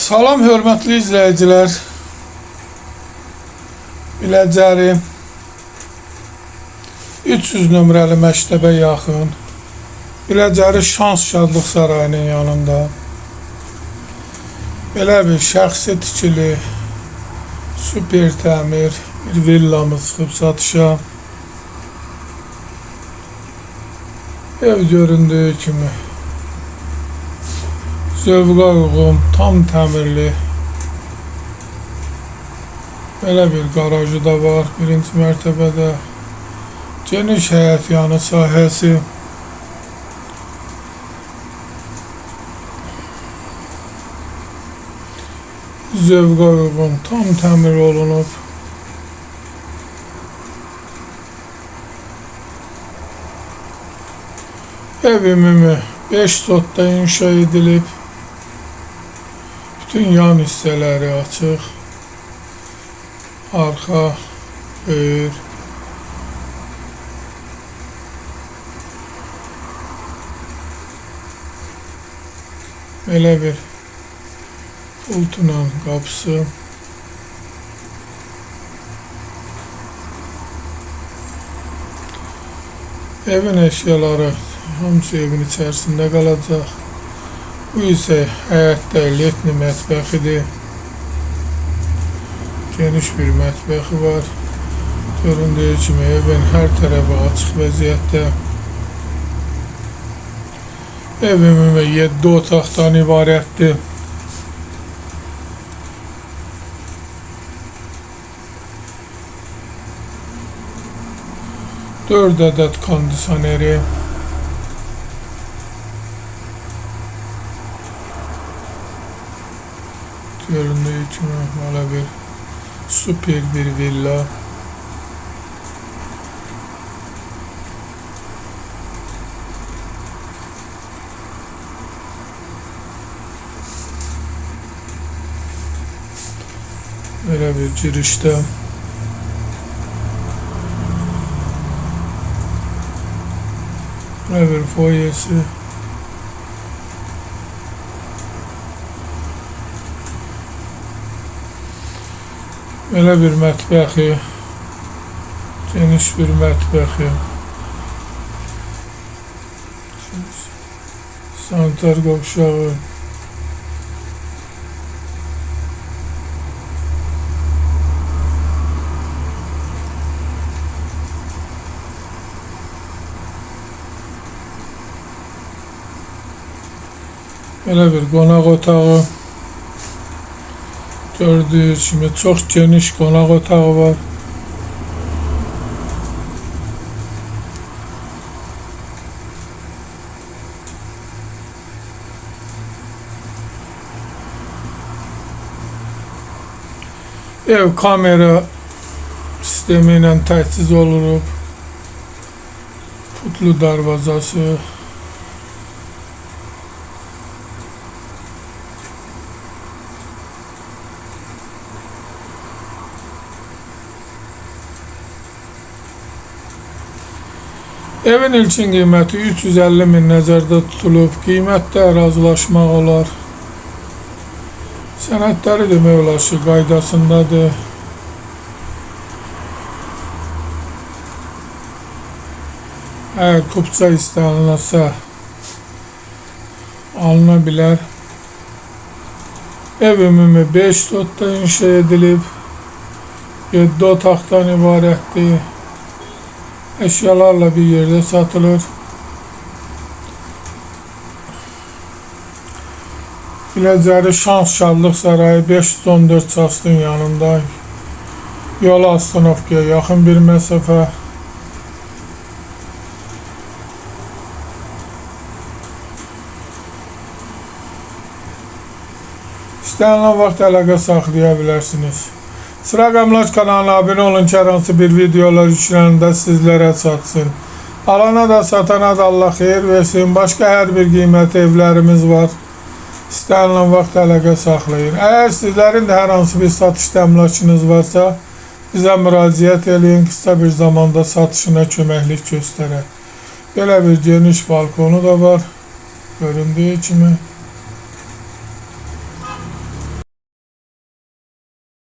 Salam hörmətli izləyicilər. Biləcəri 300 nömrəli məktəbə yaxın Biləcəri Şans Şadlıq Sarayının yanında belə bir şəxsi tikili super təmir bir villamız çıxıb satışa. Ev göründüyü kimi zövqa uyğun, tam təmirli belə bir garajı da var. Birinci mərtəbədə geniş həyət yanı sahəsi, zövqa uyğun, tam təmir olunub. Ev ümumi 5 sotda inşa edilib. Bütün yan hissələri açıq, arxa, böyür. Belə bir pultla qapısı. Evin əşyaları hamısı evin içərisində qalacaq. Bu isə həyətdə letni mətbəxidir. Geniş bir mətbəxi var. Göründüyü kimi evin hər tərəfi açıq vəziyyətdə. Ev ümumi 7 otaqdan ibarətdir. Dörd ədəd kondisioneri. Göründüyü kimi böyle bir süper bir villa. Böyle bir girişte böyle bir foyesi. Belə bir mətbəxi, geniş bir mətbəxi, sanitar qovşağı, belə bir qonaq otağı. Gördüğünüz gibi çok geniş konak otağı var. Ev kamera sistemiyle təchiz olunub. Putlu darvazası. Evin ilkin qiyməti 350 min nəzərdə tutulub. Qiymətdə razılaşmaq olar. Sənədləri demək olar ki, qaydasındadır. Əgər kupça istənilirsə alına bilər. Ev ümumi 5 sotda inşa edilib. 7 otaqdan ibarətdir. Eşyalarla bir yerde satılır. Biləcəri Şans Şadlıq Sarayı 514 Çastın yanında. Yola Astanovkaya yaxın bir məsafə. İstənilən vaxt əlaqə saxlaya bilərsiniz. Sıraqamlaç kanalına abone olun ki, hər hansı bir videolar yükləndə sizlərə çatsın. Alana da satana da Allah xeyir versin. Başqa hər bir qiymətli evlərimiz var. İstənilən vaxt əlaqə saxlayın. Əgər sizlərin də hər hansı bir satış təminatınız varsa, bizə müraciət eləyin, qısa bir zamanda satışına köməklik göstərək. Belə bir geniş balkonu da var. Göründüyü kimi.